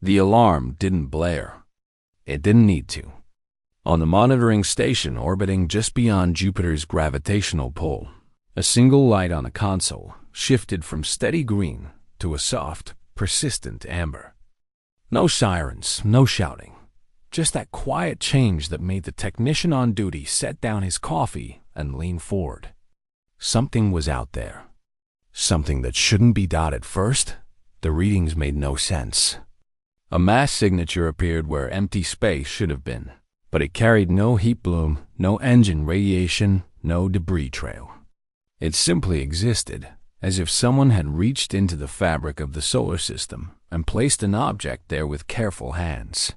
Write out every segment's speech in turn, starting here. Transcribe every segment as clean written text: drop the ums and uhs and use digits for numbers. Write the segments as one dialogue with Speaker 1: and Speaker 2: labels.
Speaker 1: The alarm didn't blare. It didn't need to. On the monitoring station orbiting just beyond Jupiter's gravitational pull, a single light on the console shifted from steady green to a soft, persistent amber. No sirens, no shouting. Just that quiet change that made the technician on duty set down his coffee and lean forward. Something was out there. Something that shouldn't be dotted at first. The readings made no sense. A mass signature appeared where empty space should have been, but it carried no heat bloom, no engine radiation, no debris trail. It simply existed, as if someone had reached into the fabric of the solar system and placed an object there with careful hands.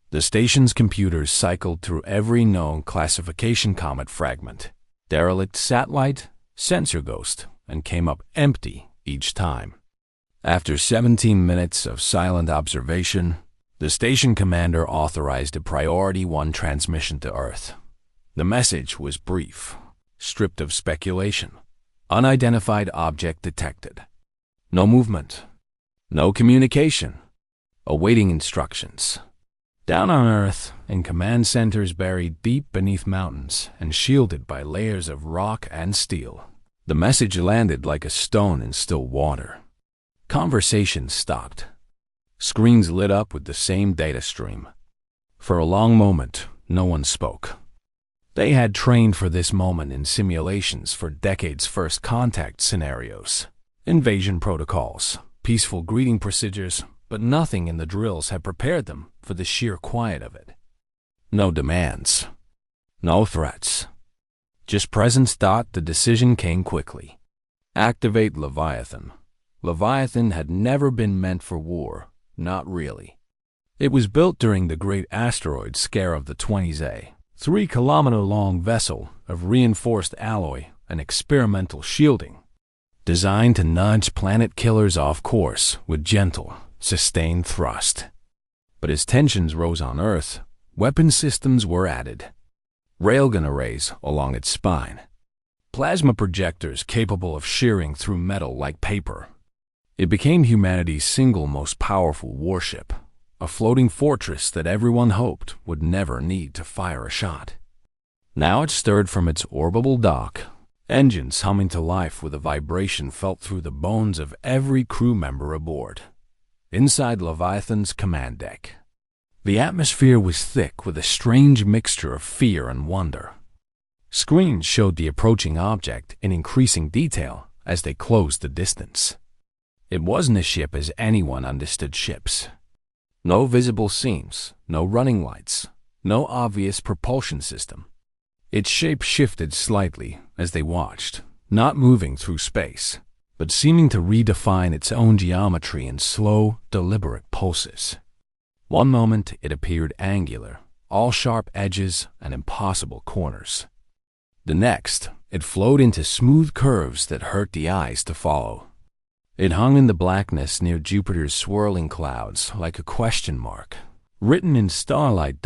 Speaker 1: The station's computers cycled through every known classification comet fragment, derelict satellite, sensor ghost, and came up empty each time. After 17 minutes of silent observation, the station commander authorized a Priority 1 transmission to Earth. The message was brief, stripped of speculation. Unidentified object detected. No movement. No communication. Awaiting instructions. Down on Earth, in command centers buried deep beneath mountains and shielded by layers of rock and steel, the message landed like a stone in still water. Conversation stopped. Screens lit up with the same data stream. For a long moment, no one spoke. They had trained for this moment in simulations for decades' first contact scenarios, invasion protocols, peaceful greeting procedures, but nothing in the drills had prepared them for the sheer quiet of it. No demands. No threats. Just presence. The decision came quickly. Activate Leviathan. Leviathan had never been meant for war, not really. It was built during the great asteroid scare of the 20s. 3-kilometer-long vessel of reinforced alloy and experimental shielding, designed to nudge planet killers off course with gentle, sustained thrust. But as tensions rose on Earth, weapon systems were added. Railgun arrays along its spine. Plasma projectors capable of shearing through metal like paper. It became humanity's single most powerful warship, a floating fortress that everyone hoped would never need to fire a shot. Now it stirred from its orbital dock, engines humming to life with a vibration felt through the bones of every crew member aboard. Inside Leviathan's command deck, the atmosphere was thick with a strange mixture of fear and wonder. Screens showed the approaching object in increasing detail as they closed the distance. It wasn't a ship as anyone understood ships. No visible seams, no running lights, no obvious propulsion system. Its shape shifted slightly as they watched, not moving through space, but seeming to redefine its own geometry in slow, deliberate pulses. One moment it appeared angular, all sharp edges and impossible corners. The next, it flowed into smooth curves that hurt the eyes to follow. It hung in the blackness near Jupiter's swirling clouds like a question mark, written in starlight.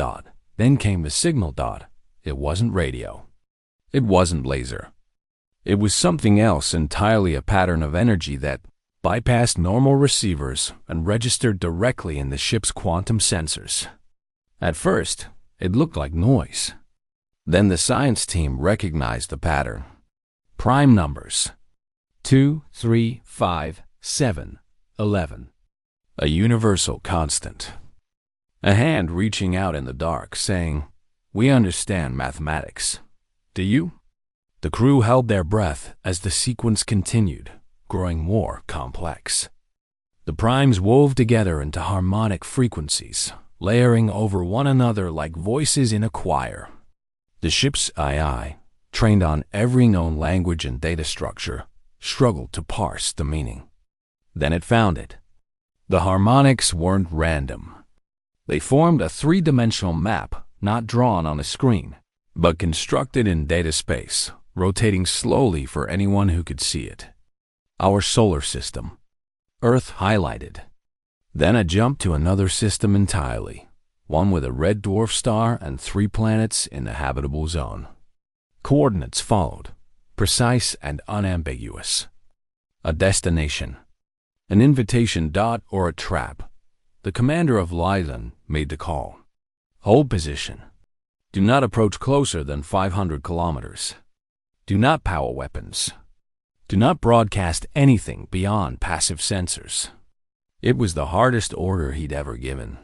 Speaker 1: Then came the signal. It wasn't radio. It wasn't laser. It was something else entirely, a pattern of energy that bypassed normal receivers and registered directly in the ship's quantum sensors. At first, it looked like noise. Then the science team recognized the pattern. Prime numbers. 2, 3, 5, 7, 11. A universal constant. A hand reaching out in the dark, saying, "We understand mathematics. Do you?" The crew held their breath as the sequence continued, growing more complex. The primes wove together into harmonic frequencies, layering over one another like voices in a choir. The ship's AI, trained on every known language and data structure, struggled to parse the meaning. Then it found it. The harmonics weren't random. They formed a three-dimensional map not drawn on a screen, but constructed in data space, rotating slowly for anyone who could see it. Our solar system. Earth highlighted. Then a jump to another system entirely, one with a red dwarf star and 3 planets in the habitable zone. Coordinates followed, precise and unambiguous. A destination, an invitation. Or a trap, the commander of Lylan made the call. Hold position. Do not approach closer than 500 kilometers. Do not power weapons. Do not broadcast anything beyond passive sensors. It was the hardest order he'd ever given.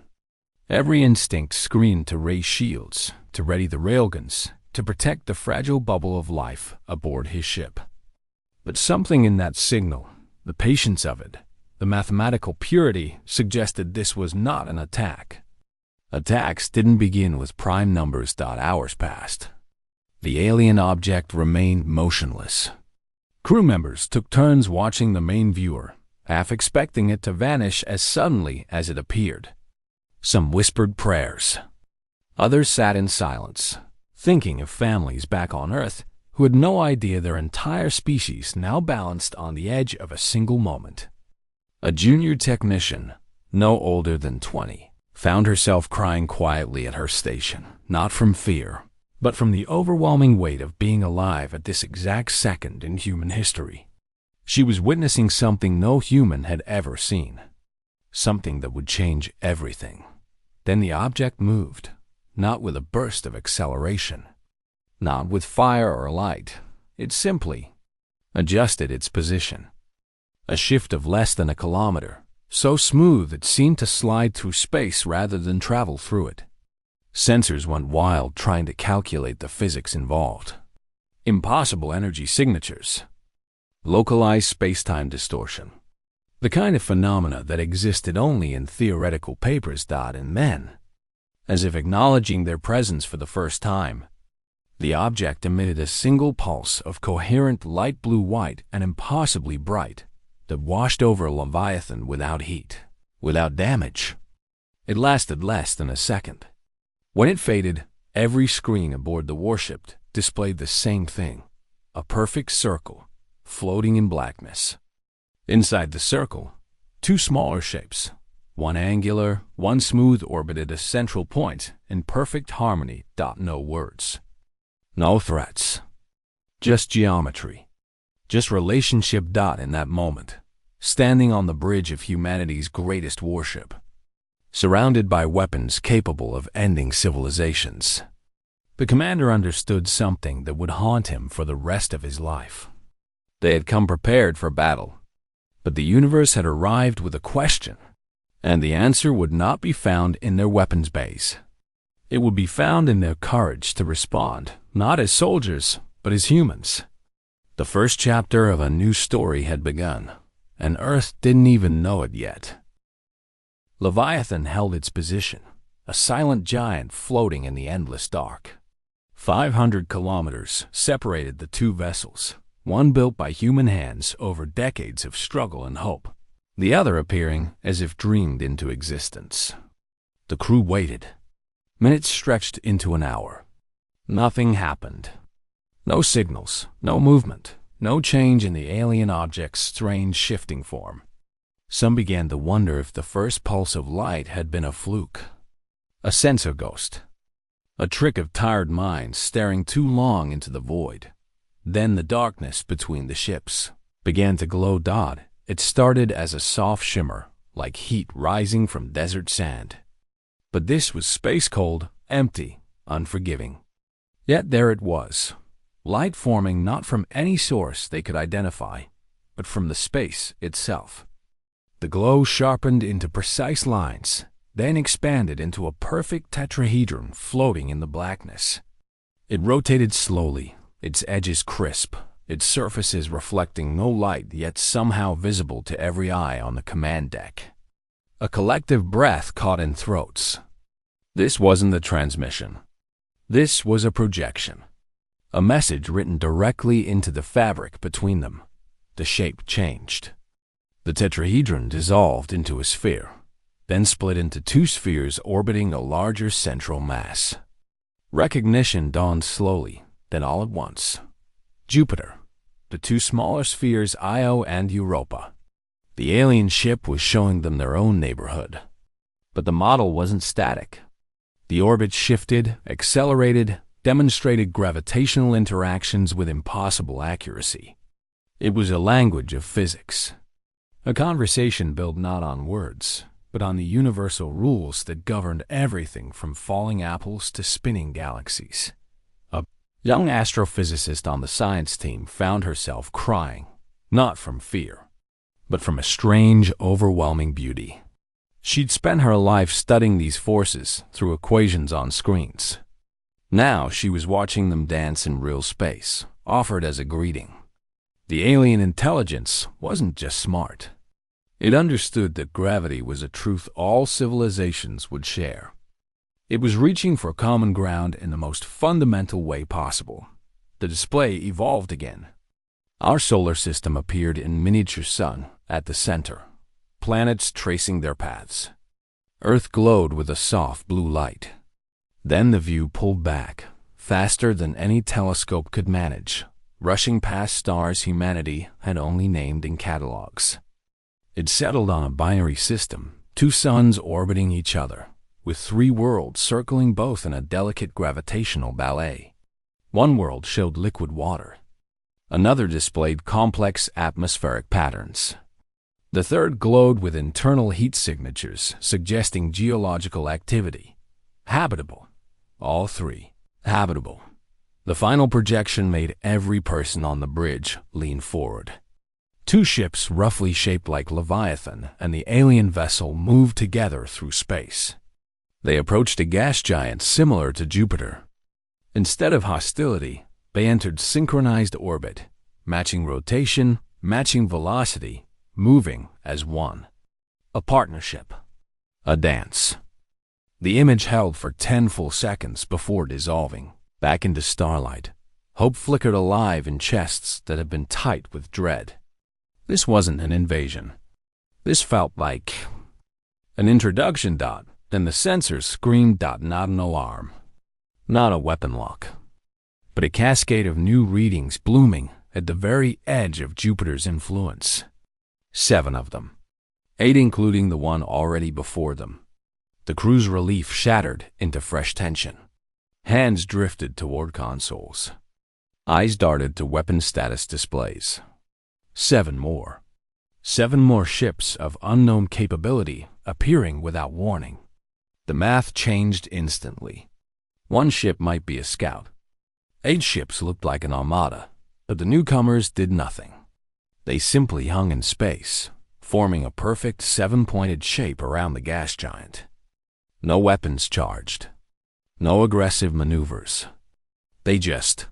Speaker 1: Every instinct screamed to raise shields, to ready the railguns, to protect the fragile bubble of life aboard his ship. But something in that signal, the patience of it, the mathematical purity, suggested this was not an attack. Attacks didn't begin with prime numbers. Hours passed. The alien object remained motionless. Crew members took turns watching the main viewer, half expecting it to vanish as suddenly as it appeared. Some whispered prayers. Others sat in silence, thinking of families back on Earth who had no idea their entire species now balanced on the edge of a single moment. A junior technician, no older than 20, found herself crying quietly at her station, not from fear, but from the overwhelming weight of being alive at this exact second in human history. She was witnessing something no human had ever seen, something that would change everything. Then the object moved, not with a burst of acceleration, not with fire or light. It simply adjusted its position. A shift of less than a kilometer, so smooth it seemed to slide through space rather than travel through it. Sensors went wild trying to calculate the physics involved. Impossible energy signatures. Localized space-time distortion. The kind of phenomena that existed only in theoretical papers. And then, as if acknowledging their presence for the first time, the object emitted a single pulse of coherent light blue-white and impossibly bright that washed over Leviathan without heat, without damage. It lasted less than a second. When it faded, every screen aboard the warship displayed the same thing, a perfect circle, floating in blackness. Inside the circle, two smaller shapes, one angular, one smooth, orbited a central point in perfect harmony. No words. No threats. Just geometry. Just relationship. In that moment, standing on the bridge of humanity's greatest warship, surrounded by weapons capable of ending civilizations, the commander understood something that would haunt him for the rest of his life. They had come prepared for battle, but the universe had arrived with a question, and the answer would not be found in their weapons bays. It would be found in their courage to respond, not as soldiers, but as humans. The first chapter of a new story had begun, and Earth didn't even know it yet. Leviathan held its position, a silent giant floating in the endless dark. 500 kilometers separated the two vessels, one built by human hands over decades of struggle and hope, the other appearing as if dreamed into existence. The crew waited. Minutes stretched into an hour. Nothing happened. No signals, no movement, no change in the alien object's strange shifting form. Some began to wonder if the first pulse of light had been a fluke, a sensor ghost, a trick of tired minds staring too long into the void. Then the darkness between the ships began to glow. It started as a soft shimmer, like heat rising from desert sand. But this was space cold, empty, unforgiving. Yet there it was, light forming not from any source they could identify, but from the space itself. The glow sharpened into precise lines, then expanded into a perfect tetrahedron floating in the blackness. It rotated slowly, its edges crisp, its surfaces reflecting no light yet somehow visible to every eye on the command deck. A collective breath caught in throats. This wasn't the transmission. This was a projection. A message written directly into the fabric between them. The shape changed. The tetrahedron dissolved into a sphere, then split into two spheres orbiting a larger central mass. Recognition dawned slowly, then all at once. Jupiter, the two smaller spheres Io and Europa. The alien ship was showing them their own neighborhood. But the model wasn't static. The orbit shifted, accelerated, demonstrated gravitational interactions with impossible accuracy. It was a language of physics. A conversation built not on words, but on the universal rules that governed everything from falling apples to spinning galaxies. A young astrophysicist on the science team found herself crying, not from fear, but from a strange, overwhelming beauty. She'd spent her life studying these forces through equations on screens. Now she was watching them dance in real space, offered as a greeting. The alien intelligence wasn't just smart. It understood that gravity was a truth all civilizations would share. It was reaching for common ground in the most fundamental way possible. The display evolved again. Our solar system appeared in miniature sun at the center, planets tracing their paths. Earth glowed with a soft blue light. Then the view pulled back, faster than any telescope could manage, rushing past stars humanity had only named in catalogs. It settled on a binary system, two suns orbiting each other, with three worlds circling both in a delicate gravitational ballet. One world showed liquid water. Another displayed complex atmospheric patterns. The third glowed with internal heat signatures suggesting geological activity. Habitable. All three. Habitable. The final projection made every person on the bridge lean forward. Two ships roughly shaped like Leviathan and the alien vessel moved together through space. They approached a gas giant similar to Jupiter. Instead of hostility, they entered synchronized orbit, matching rotation, matching velocity, moving as one. A partnership. A dance. The image held for 10 full seconds before dissolving back into starlight. Hope flickered alive in chests that had been tight with dread. This wasn't an invasion. This felt like an introduction. Then the sensors screamed. Not an alarm. Not a weapon lock. But a cascade of new readings blooming at the very edge of Jupiter's influence. 7 of them. 8 including the one already before them. The crew's relief shattered into fresh tension. Hands drifted toward consoles. Eyes darted to weapon status displays. 7 more. 7 more ships of unknown capability appearing without warning. The math changed instantly. 1 ship might be a scout. 8 ships looked like an armada, but the newcomers did nothing. They simply hung in space, forming a perfect 7-pointed shape around the gas giant. No weapons charged. No aggressive maneuvers. They just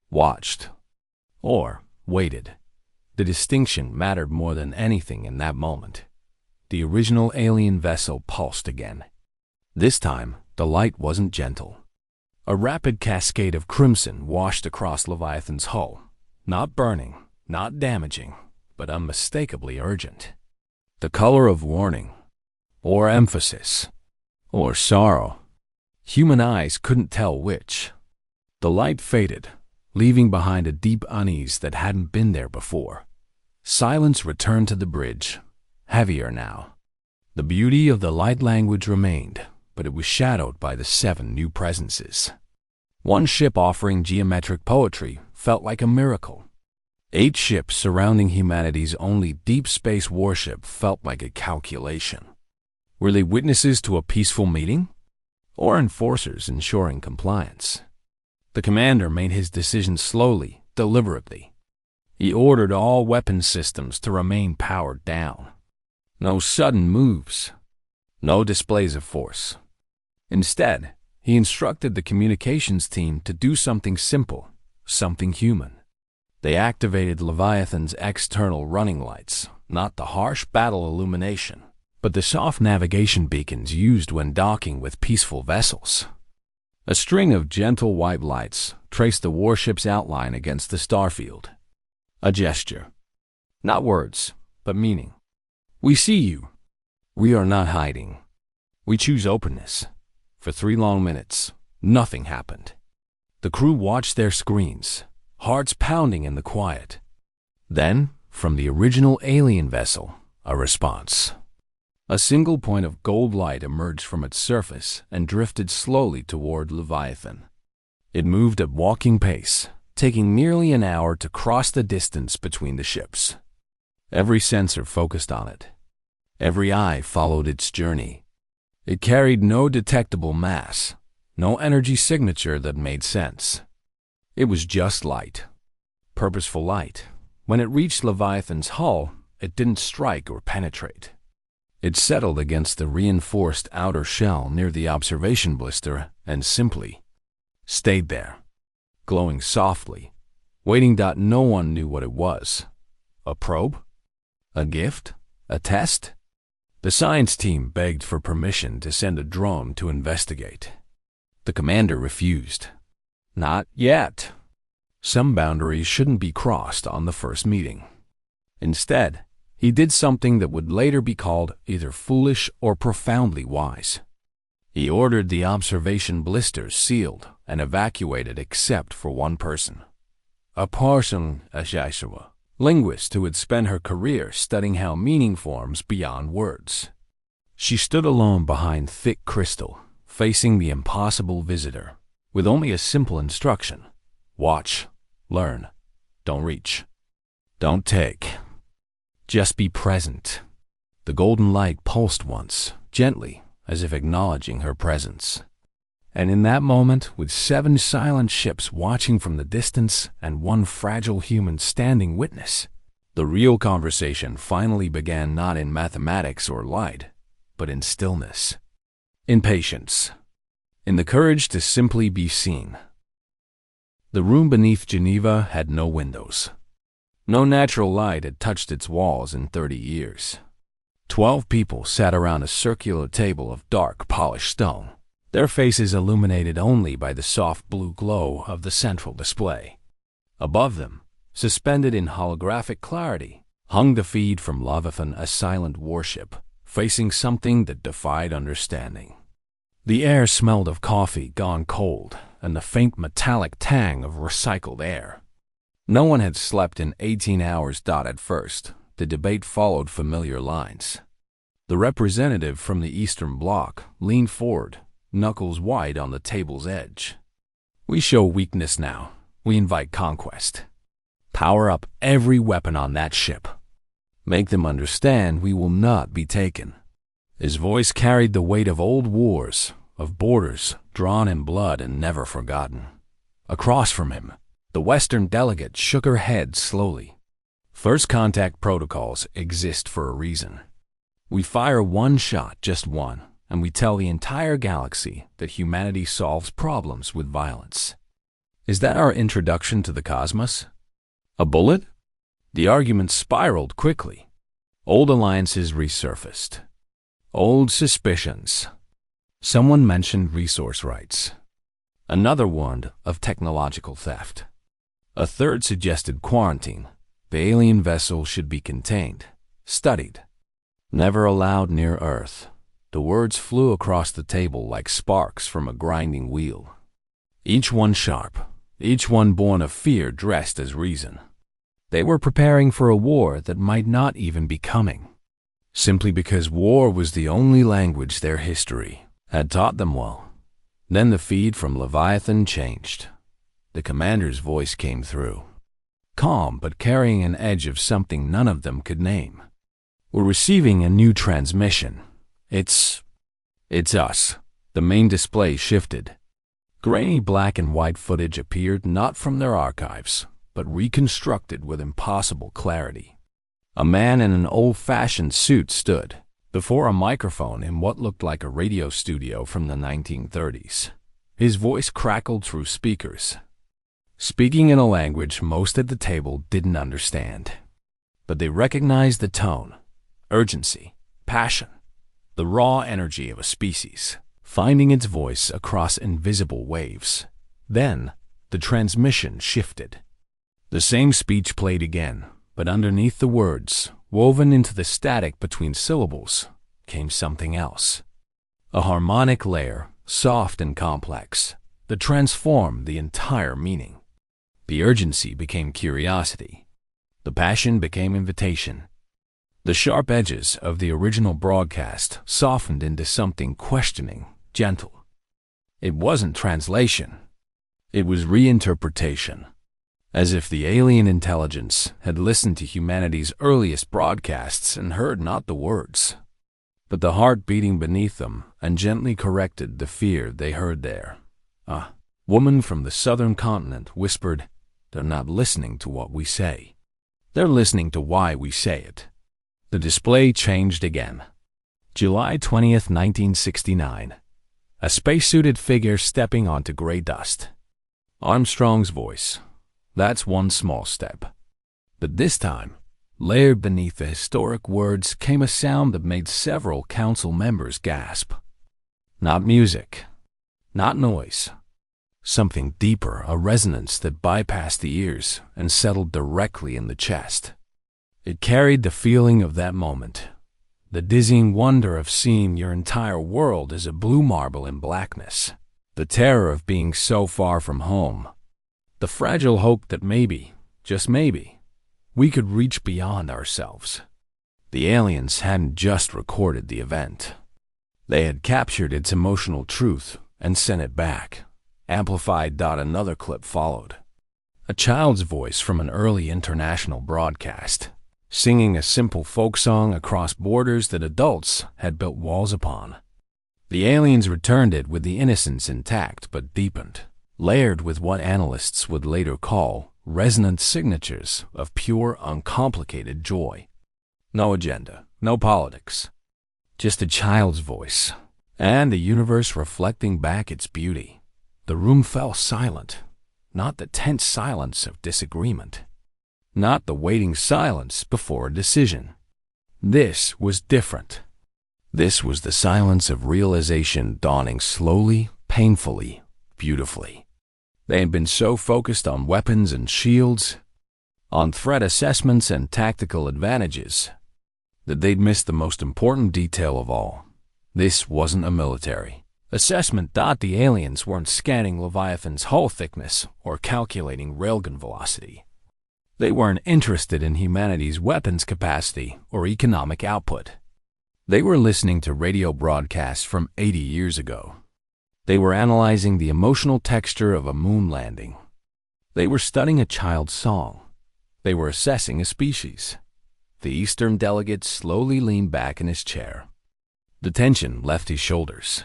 Speaker 1: watched. Or waited. The distinction mattered more than anything in that moment. The original alien vessel pulsed again. This time, the light wasn't gentle. A rapid cascade of crimson washed across Leviathan's hull, not burning, not damaging, but unmistakably urgent. The color of warning, or emphasis, or sorrow. Human eyes couldn't tell which. The light faded, leaving behind a deep unease that hadn't been there before. Silence returned to the bridge, heavier now. The beauty of the light language remained, but it was shadowed by the 7 new presences. 1 ship offering geometric poetry felt like a miracle. 8 ships surrounding humanity's only deep space warship felt like a calculation. Were they witnesses to a peaceful meeting? Or enforcers ensuring compliance? The commander made his decision slowly, deliberately. He ordered all weapon systems to remain powered down. No sudden moves. No displays of force. Instead, he instructed the communications team to do something simple, something human. They activated Leviathan's external running lights, not the harsh battle illumination, but the soft navigation beacons used when docking with peaceful vessels. A string of gentle white lights traced the warship's outline against the starfield. A gesture. Not words, but meaning. We see you. We are not hiding. We choose openness. For 3 long minutes, nothing happened. The crew watched their screens, hearts pounding in the quiet. Then, from the original alien vessel, a response. A single point of gold light emerged from its surface and drifted slowly toward Leviathan. It moved at walking pace, taking nearly an hour to cross the distance between the ships. Every sensor focused on it. Every eye followed its journey. It carried no detectable mass, no energy signature that made sense. It was just light. Purposeful light. When it reached Leviathan's hull, it didn't strike or penetrate. It settled against the reinforced outer shell near the observation blister and simply stayed there, glowing softly, waiting. No one knew what it was. A probe? A gift? A test? The science team begged for permission to send a drone to investigate. The commander refused. Not yet. Some boundaries shouldn't be crossed on the first meeting. Instead, he did something that would later be called either foolish or profoundly wise. He ordered the observation blisters sealed and evacuated except for one person. A person, HFY, linguist who had spent her career studying how meaning forms beyond words. She stood alone behind thick crystal, facing the impossible visitor, with only a simple instruction: watch, learn, don't reach, don't take. Just be present. The golden light pulsed once, gently, as if acknowledging her presence. And in that moment, with 7 silent ships watching from the distance and one fragile human standing witness, the real conversation finally began, not in mathematics or light, but in stillness, in patience, in the courage to simply be seen. The room beneath Geneva had no windows. No natural light had touched its walls in 30 years. 12 people sat around a circular table of dark, polished stone, their faces illuminated only by the soft blue glow of the central display. Above them, suspended in holographic clarity, hung the feed from Leviathan, a silent warship, facing something that defied understanding. The air smelled of coffee gone cold and the faint metallic tang of recycled air. No one had slept in 18 hours. At first, the debate followed familiar lines. The representative from the Eastern Bloc leaned forward, knuckles wide on the table's edge. We show weakness now. We invite conquest. Power up every weapon on that ship. Make them understand we will not be taken. His voice carried the weight of old wars, of borders drawn in blood and never forgotten. Across from him, the Western delegate shook her head slowly. First contact protocols exist for a reason. We fire one shot, just one, and we tell the entire galaxy that humanity solves problems with violence. Is that our introduction to the cosmos? A bullet? The argument spiraled quickly. Old alliances resurfaced. Old suspicions. Someone mentioned resource rights. Another warned of technological theft. A third suggested quarantine. The alien vessel should be contained, studied, never allowed near Earth. The words flew across the table like sparks from a grinding wheel. Each one sharp, each one born of fear dressed as reason. They were preparing for a war that might not even be coming, simply because war was the only language their history had taught them well. Then the feed from Leviathan changed. The commander's voice came through, calm but carrying an edge of something none of them could name. We're receiving a new transmission. It's us. The main display shifted. Grainy black and white footage appeared not from their archives, but reconstructed with impossible clarity. A man in an old-fashioned suit stood before a microphone in what looked like a radio studio from the 1930s. His voice crackled through speakers, speaking in a language most at the table didn't understand. But they recognized the tone, urgency, passion, the raw energy of a species, finding its voice across invisible waves. Then, the transmission shifted. The same speech played again, but underneath the words, woven into the static between syllables, came something else. A harmonic layer, soft and complex, that transformed the entire meaning. The urgency became curiosity. The passion became invitation. The sharp edges of the original broadcast softened into something questioning, gentle. It wasn't translation. It was reinterpretation. As if the alien intelligence had listened to humanity's earliest broadcasts and heard not the words, but the heart beating beneath them and gently corrected the fear they heard there. A woman from the southern continent whispered, "They're not listening to what we say. They're listening to why we say it." The display changed again. July 20th, 1969. A spacesuited figure stepping onto gray dust. Armstrong's voice. "That's one small step." But this time, layered beneath the historic words came a sound that made several council members gasp. Not music, not noise. Something deeper, a resonance that bypassed the ears and settled directly in the chest. It carried the feeling of that moment, the dizzying wonder of seeing your entire world as a blue marble in blackness, the terror of being so far from home, the fragile hope that maybe, just maybe, we could reach beyond ourselves. The aliens hadn't just recorded the event. They had captured its emotional truth and sent it back. Amplified. Another clip followed. A child's voice from an early international broadcast, singing a simple folk song across borders that adults had built walls upon. The aliens returned it with the innocence intact but deepened, layered with what analysts would later call resonant signatures of pure, uncomplicated joy. No agenda, no politics. Just a child's voice, and the universe reflecting back its beauty. The room fell silent, not the tense silence of disagreement, not the waiting silence before a decision. This was different. This was the silence of realization dawning slowly, painfully, beautifully. They had been so focused on weapons and shields, on threat assessments and tactical advantages, that they'd missed the most important detail of all. This wasn't a military assessment. The aliens weren't scanning Leviathan's hull thickness or calculating railgun velocity. They weren't interested in humanity's weapons capacity or economic output. They were listening to radio broadcasts from 80 years ago. They were analyzing the emotional texture of a moon landing. They were studying a child's song. They were assessing a species. The Eastern delegate slowly leaned back in his chair. The tension left his shoulders.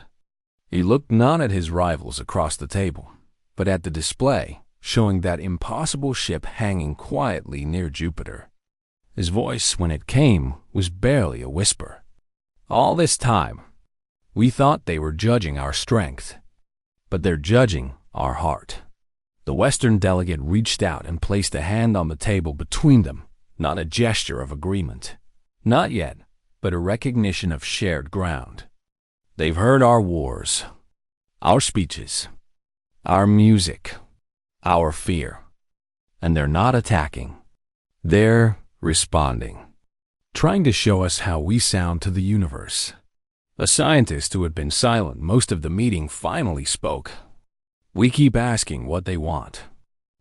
Speaker 1: He looked not at his rivals across the table, but at the display, showing that impossible ship hanging quietly near Jupiter. His voice, when it came, was barely a whisper. "All this time, we thought they were judging our strength, but they're judging our heart." The Western delegate reached out and placed a hand on the table between them, not a gesture of agreement. Not yet, but a recognition of shared ground. They've heard our wars, our speeches, our music, our fear, and they're not attacking. They're responding, trying to show us how we sound to the universe. A scientist who had been silent most of the meeting finally spoke. "We keep asking what they want.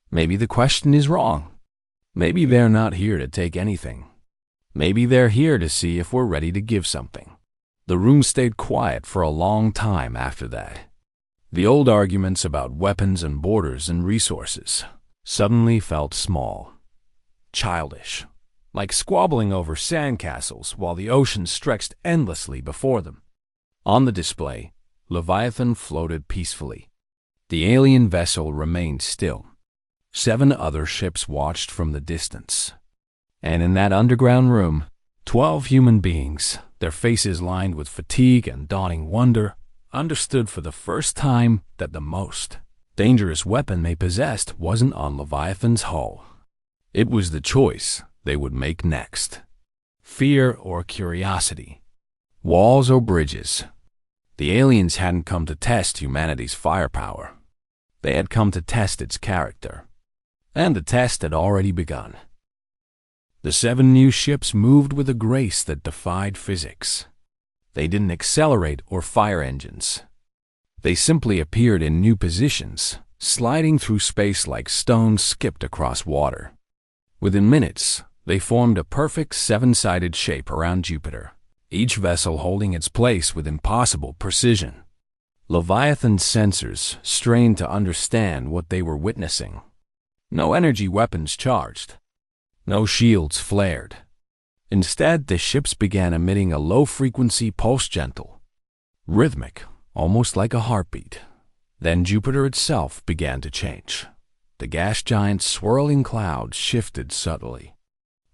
Speaker 1: Maybe the question is wrong. Maybe they're not here to take anything. Maybe they're here to see if we're ready to give something." The room stayed quiet for a long time after that. The old arguments about weapons and borders and resources suddenly felt small, childish, like squabbling over sandcastles while the ocean stretched endlessly before them. On the display, Leviathan floated peacefully. The alien vessel remained still. 7 other ships watched from the distance. And in that underground room, 12 human beings, their faces lined with fatigue and dawning wonder, understood for the first time that the most dangerous weapon they possessed wasn't on Leviathan's hull. It was the choice they would make next. Fear or curiosity, walls or bridges. The aliens hadn't come to test humanity's firepower. They had come to test its character. And the test had already begun. The 7 new ships moved with a grace that defied physics. They didn't accelerate or fire engines. They simply appeared in new positions, sliding through space like stones skipped across water. Within minutes, they formed a perfect 7-sided shape around Jupiter, each vessel holding its place with impossible precision. Leviathan's sensors strained to understand what they were witnessing. No energy weapons charged. No shields flared. Instead, the ships began emitting a low-frequency pulse, gentle, rhythmic, almost like a heartbeat. Then Jupiter itself began to change. The gas giant's swirling clouds shifted subtly,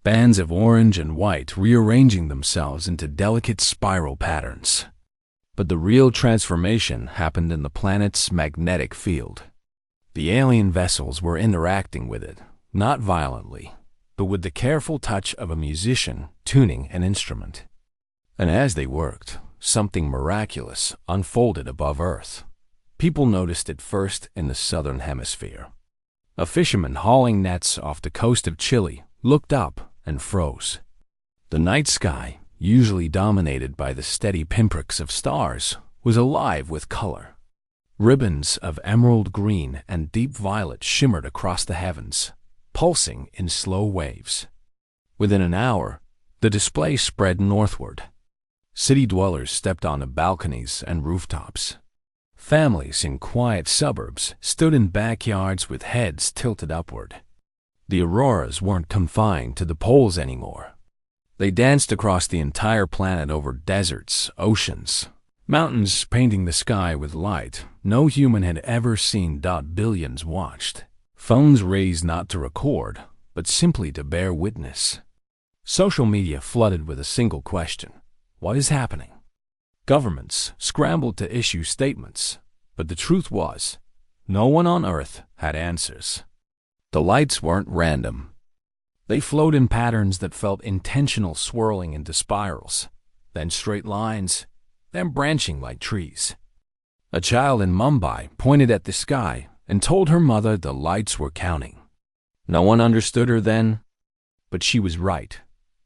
Speaker 1: bands of orange and white rearranging themselves into delicate spiral patterns. But the real transformation happened in the planet's magnetic field. The alien vessels were interacting with it, not violently, but with the careful touch of a musician tuning an instrument. And as they worked, something miraculous unfolded above Earth. People noticed it first in the southern hemisphere. A fisherman hauling nets off the coast of Chile looked up and froze. The night sky, usually dominated by the steady pinpricks of stars, was alive with color. Ribbons of emerald green and deep violet shimmered across the heavens, pulsing in slow waves. Within an hour, the display spread northward. City dwellers stepped onto balconies and rooftops. Families in quiet suburbs stood in backyards with heads tilted upward. The auroras weren't confined to the poles anymore. They danced across the entire planet over deserts, oceans, mountains painting the sky with light no human had ever seen. Billions watched. Phones raised not to record, but simply to bear witness. Social media flooded with a single question: what is happening? Governments scrambled to issue statements, but the truth was, no one on Earth had answers. The lights weren't random. They flowed in patterns that felt intentional, swirling into spirals, then straight lines, then branching like trees. A child in Mumbai pointed at the sky and told her mother the lights were counting. No one understood her then, but she was right.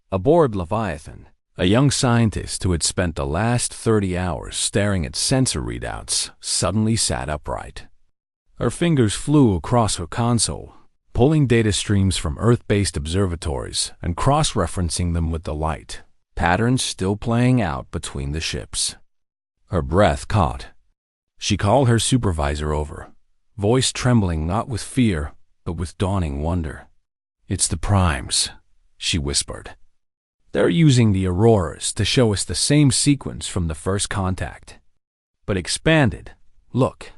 Speaker 1: Aboard Leviathan, a young scientist who had spent the last 30 hours staring at sensor readouts suddenly sat upright. Her fingers flew across her console, pulling data streams from Earth-based observatories and cross-referencing them with the light, patterns still playing out between the ships. Her breath caught. She called her supervisor over, voice trembling not with fear, but with dawning wonder. "It's the primes," she whispered. "They're using the auroras to show us the same sequence from the first contact, but expanded. Look."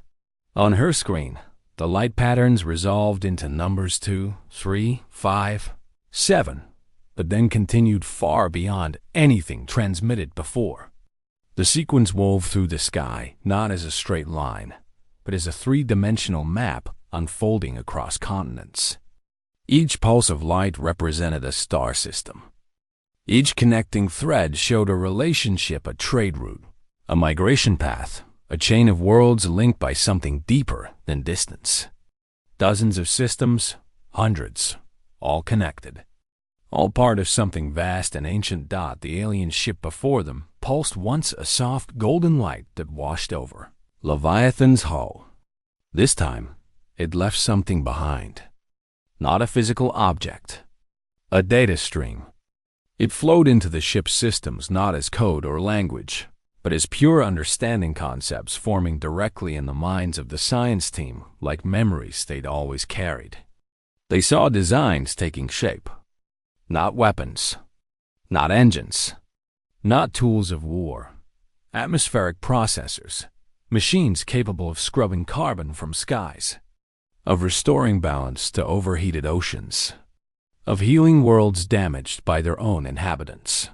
Speaker 1: On her screen, the light patterns resolved into numbers 2, 3, 5, 7, but then continued far beyond anything transmitted before. The sequence wove through the sky not as a straight line, but as a three-dimensional map unfolding across continents. Each pulse of light represented a star system. Each connecting thread showed a relationship, a trade route, a migration path, a chain of worlds linked by something deeper than distance. Dozens of systems, hundreds, all connected, all part of something vast and ancient. The alien ship before them pulsed once a soft golden light that washed over Leviathan's hull. This time, it left something behind. Not a physical object, a data stream. It flowed into the ship's systems not as code or language, but as pure understanding, concepts forming directly in the minds of the science team like memories they'd always carried. They saw designs taking shape. Not weapons, not engines, not tools of war. Atmospheric processors, machines capable of scrubbing carbon from skies, of restoring balance to overheated oceans, of healing worlds damaged by their own inhabitants.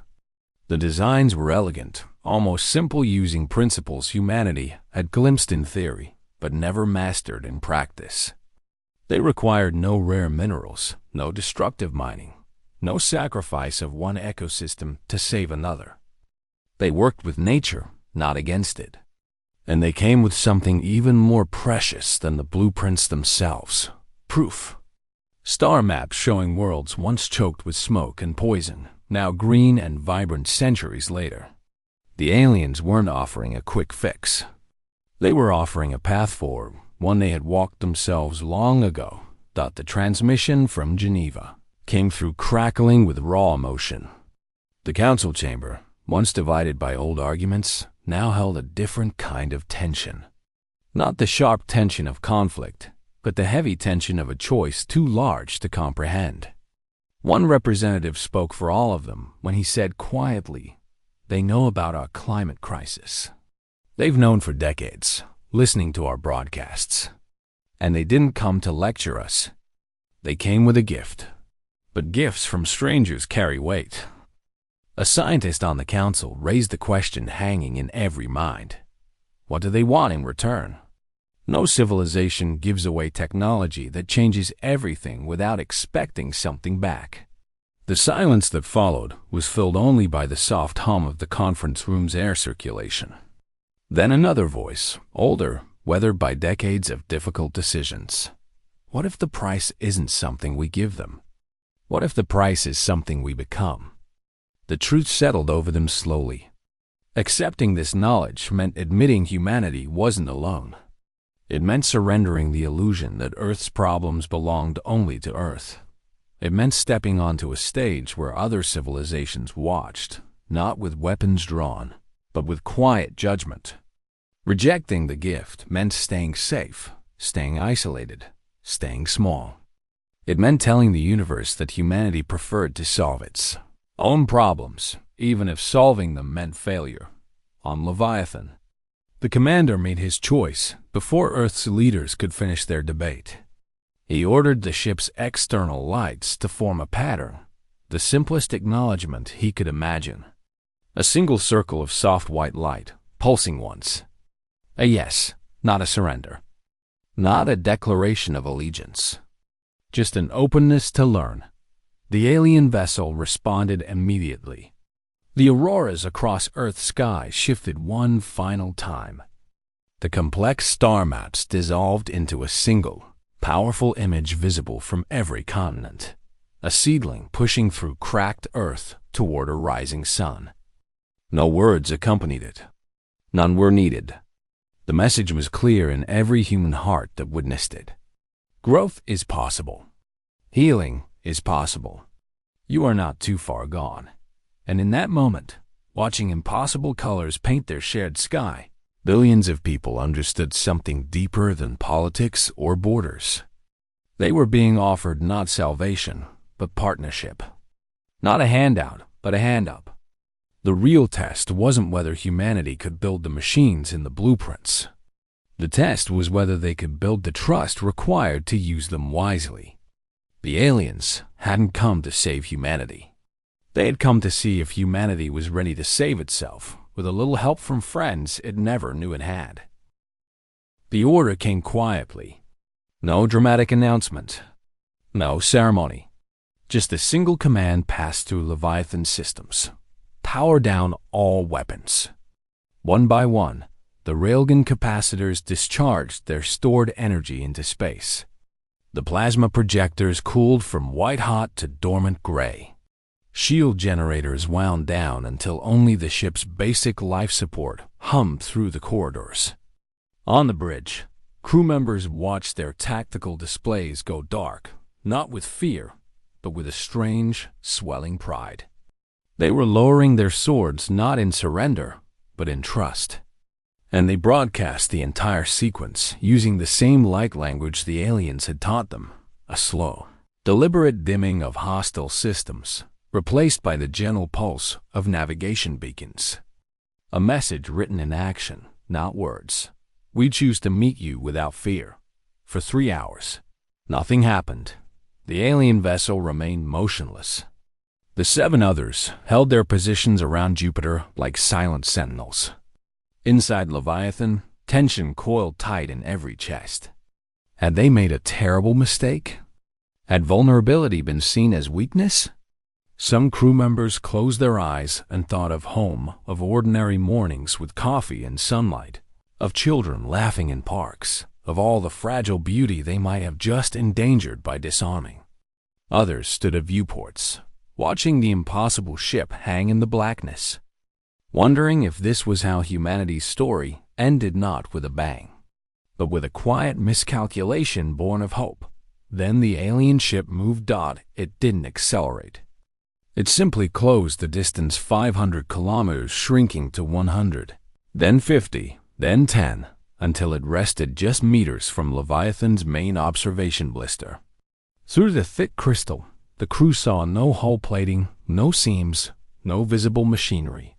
Speaker 1: The designs were elegant, almost simple, using principles humanity had glimpsed in theory, but never mastered in practice. They required no rare minerals, no destructive mining, no sacrifice of one ecosystem to save another. They worked with nature, not against it. And they came with something even more precious than the blueprints themselves: proof. Star maps showing worlds once choked with smoke and poison, now green and vibrant centuries later. The aliens weren't offering a quick fix. They were offering a path forward, one they had walked themselves long ago. The transmission from Geneva came through crackling with raw emotion. The council chamber, once divided by old arguments, now held a different kind of tension. Not the sharp tension of conflict, but the heavy tension of a choice too large to comprehend. One representative spoke for all of them when he said quietly, "They know about our climate crisis. They've known for decades, listening to our broadcasts. And they didn't come to lecture us. They came with a gift. But gifts from strangers carry weight." A scientist on the council raised the question hanging in every mind. What do they want in return? No civilization gives away technology that changes everything without expecting something back. The silence that followed was filled only by the soft hum of the conference room's air circulation. Then another voice, older, weathered by decades of difficult decisions. What if the price isn't something we give them? What if the price is something we become? The truth settled over them slowly. Accepting this knowledge meant admitting humanity wasn't alone. It meant surrendering the illusion that Earth's problems belonged only to Earth. It meant stepping onto a stage where other civilizations watched, not with weapons drawn, but with quiet judgment. Rejecting the gift meant staying safe, staying isolated, staying small. It meant telling the universe that humanity preferred to solve its own problems, even if solving them meant failure. On Leviathan, the commander made his choice before Earth's leaders could finish their debate. He ordered the ship's external lights to form a pattern, the simplest acknowledgement he could imagine. A single circle of soft white light, pulsing once. A yes, not a surrender. Not a declaration of allegiance. Just an openness to learn. The alien vessel responded immediately. The auroras across Earth's sky shifted one final time. The complex star maps dissolved into a single, powerful image visible from every continent. A seedling pushing through cracked Earth toward a rising sun. No words accompanied it. None were needed. The message was clear in every human heart that witnessed it. Growth is possible. Healing is possible. You are not too far gone. And in that moment, watching impossible colors paint their shared sky, billions of people understood something deeper than politics or borders. They were being offered not salvation, but partnership. Not a handout, but a hand up. The real test wasn't whether humanity could build the machines in the blueprints. The test was whether they could build the trust required to use them wisely. The aliens hadn't come to save humanity. They had come to see if humanity was ready to save itself, with a little help from friends it never knew it had. The order came quietly. No dramatic announcement. No ceremony. Just a single command passed through Leviathan systems. Power down all weapons. One by one, the railgun capacitors discharged their stored energy into space. The plasma projectors cooled from white-hot to dormant gray. Shield generators wound down until only the ship's basic life support hummed through the corridors. On the bridge, crew members watched their tactical displays go dark, not with fear, but with a strange, swelling pride. They were lowering their swords not in surrender, but in trust. And they broadcast the entire sequence using the same light language the aliens had taught them, a slow, deliberate dimming of hostile systems, replaced by the gentle pulse of navigation beacons. A message written in action, not words. We choose to meet you without fear. For 3 hours. Nothing happened. The alien vessel remained motionless. The 7 others held their positions around Jupiter like silent sentinels. Inside Leviathan, tension coiled tight in every chest. Had they made a terrible mistake? Had vulnerability been seen as weakness? Some crew members closed their eyes and thought of home, of ordinary mornings with coffee and sunlight, of children laughing in parks, of all the fragile beauty they might have just endangered by disarming. Others stood at viewports, watching the impossible ship hang in the blackness, wondering if this was how humanity's story ended not with a bang, but with a quiet miscalculation born of hope. Then the alien ship moved. It didn't accelerate. It simply closed the distance 500 kilometers, shrinking to 100, then 50, then 10, until it rested just meters from Leviathan's main observation blister. Through the thick crystal, The crew saw no hull plating, no seams, no visible machinery.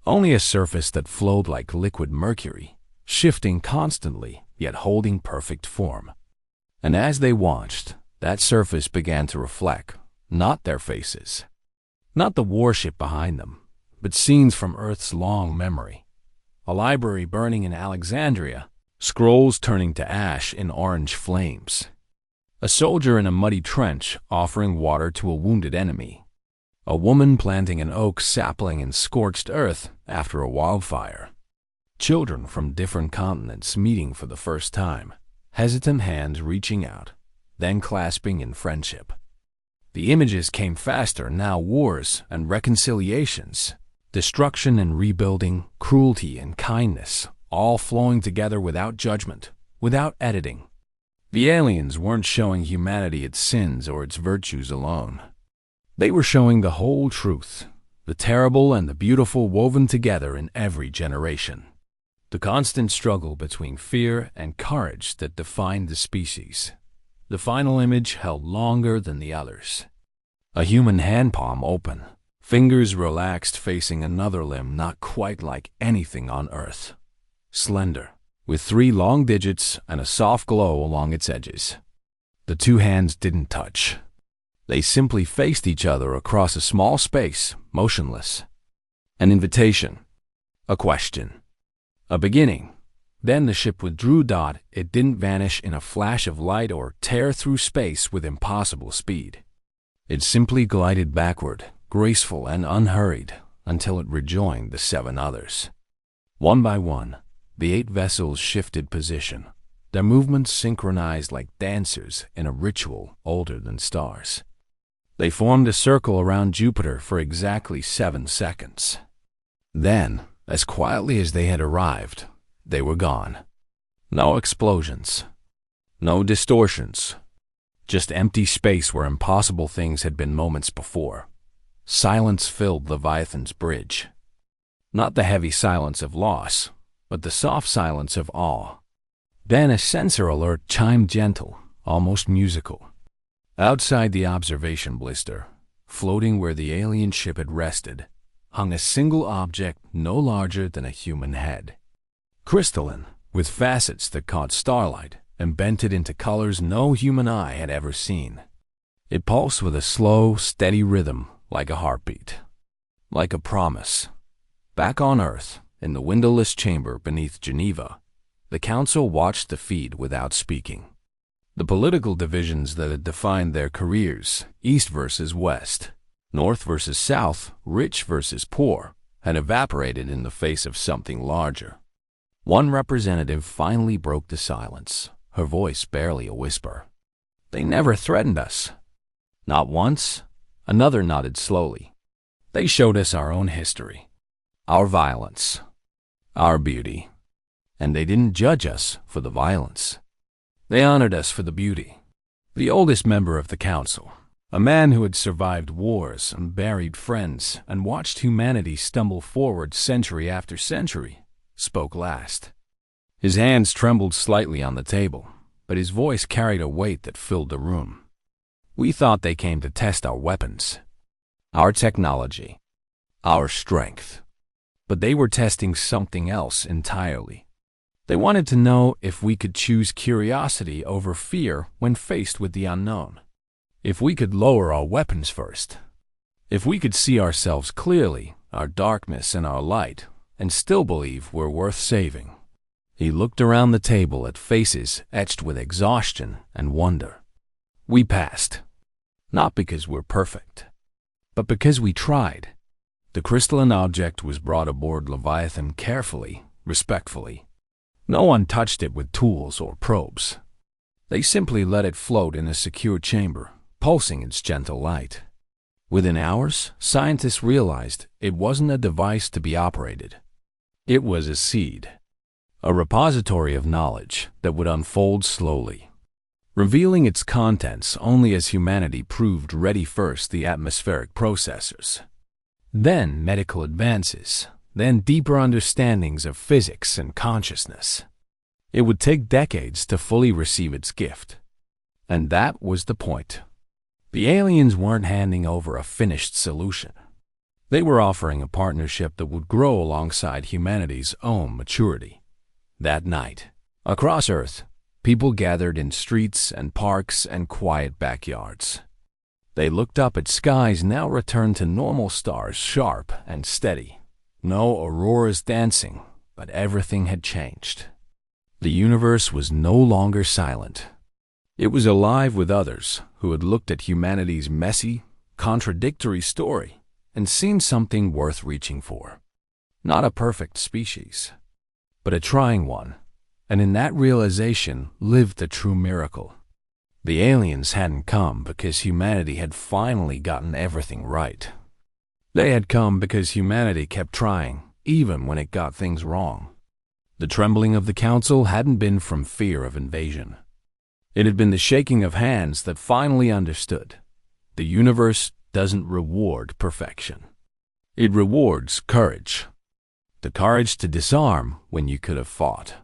Speaker 1: Only a surface that flowed like liquid mercury, shifting constantly, yet holding perfect form. And as they watched, that surface began to reflect, not their faces, not the warship behind them, but scenes from Earth's long memory. A library burning in Alexandria, scrolls turning to ash in orange flames. A soldier in a muddy trench offering water to a wounded enemy. A woman planting an oak sapling in scorched earth after a wildfire. Children from different continents meeting for the first time, hesitant hands reaching out, then clasping in friendship. The images came faster now, wars and reconciliations, destruction and rebuilding, cruelty and kindness, all flowing together without judgment, without editing. The aliens weren't showing humanity its sins or its virtues alone. They were showing the whole truth, the terrible and the beautiful woven together in every generation. The constant struggle between fear and courage that defined the species. The final image held longer than the others. A human hand palm open, fingers relaxed facing another limb not quite like anything on Earth. Slender, with 3 long digits and a soft glow along its edges. The 2 hands didn't touch. They simply faced each other across a small space, motionless. An invitation. A question. A beginning. Then the ship withdrew. It didn't vanish in a flash of light or tear through space with impossible speed. It simply glided backward, graceful and unhurried, until it rejoined the 7 others. One by one, the 8 vessels shifted position, their movements synchronized like dancers in a ritual older than stars. They formed a circle around Jupiter for exactly 7 seconds. Then, as quietly as they had arrived, they were gone. No explosions. No distortions. Just empty space where impossible things had been moments before. Silence filled Leviathan's bridge. Not the heavy silence of loss, but the soft silence of awe. Then a sensor alert chimed gentle, almost musical. Outside the observation blister, floating where the alien ship had rested, hung a single object no larger than a human head. Crystalline, with facets that caught starlight and bent it into colors no human eye had ever seen. It pulsed with a slow, steady rhythm, like a heartbeat. Like a promise. Back on Earth, in the windowless chamber beneath Geneva, the Council watched the feed without speaking. The political divisions that had defined their careers, East versus West, North versus South, rich versus poor, had evaporated in the face of something larger. One representative finally broke the silence, her voice barely a whisper. They never threatened us. Not once. Another nodded slowly. They showed us our own history, our violence, our beauty. And they didn't judge us for the violence. They honored us for the beauty. The oldest member of the Council, a man who had survived wars and buried friends and watched humanity stumble forward century after century, spoke last. His hands trembled slightly on the table, but his voice carried a weight that filled the room. We thought they came to test our weapons, our technology, our strength. But they were testing something else entirely. They wanted to know if we could choose curiosity over fear when faced with the unknown. If we could lower our weapons first. If we could see ourselves clearly, our darkness and our light, and still believe we're worth saving. He looked around the table at faces etched with exhaustion and wonder. We passed. Not because we're perfect, but because we tried. The crystalline object was brought aboard Leviathan carefully, respectfully. No one touched it with tools or probes. They simply let it float in a secure chamber, pulsing its gentle light. Within hours, scientists realized it wasn't a device to be operated. It was a seed, a repository of knowledge that would unfold slowly, revealing its contents only as humanity proved ready. First the atmospheric processors, then medical advances, then deeper understandings of physics and consciousness. It would take decades to fully receive its gift. And that was the point. The aliens weren't handing over a finished solution. They were offering a partnership that would grow alongside humanity's own maturity. That night, across Earth, people gathered in streets and parks and quiet backyards. They looked up at skies now returned to normal stars, sharp and steady. No auroras dancing, but everything had changed. The universe was no longer silent. It was alive with others who had looked at humanity's messy, contradictory story and seen something worth reaching for. Not a perfect species, but a trying one, and in that realization lived a true miracle. The aliens hadn't come because humanity had finally gotten everything right. They had come because humanity kept trying, even when it got things wrong. The trembling of the council hadn't been from fear of invasion. It had been the shaking of hands that finally understood. The universe doesn't reward perfection. It rewards courage. The courage to disarm when you could have fought.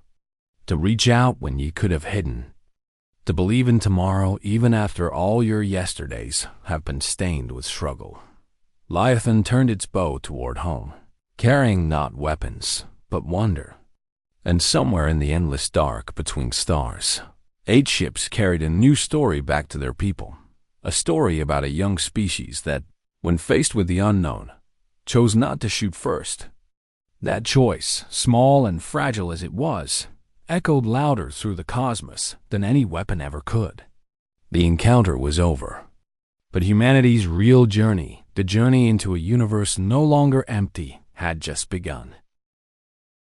Speaker 1: To reach out when you could have hidden. To believe in tomorrow even after all your yesterdays have been stained with struggle. Leviathan turned its bow toward home, carrying not weapons, but wonder. And somewhere in the endless dark between stars, 8 ships carried a new story back to their people. A story about a young species that, when faced with the unknown, chose not to shoot first. That choice, small and fragile as it was, echoed louder through the cosmos than any weapon ever could. The encounter was over. But humanity's real journey, the journey into a universe no longer empty, had just begun.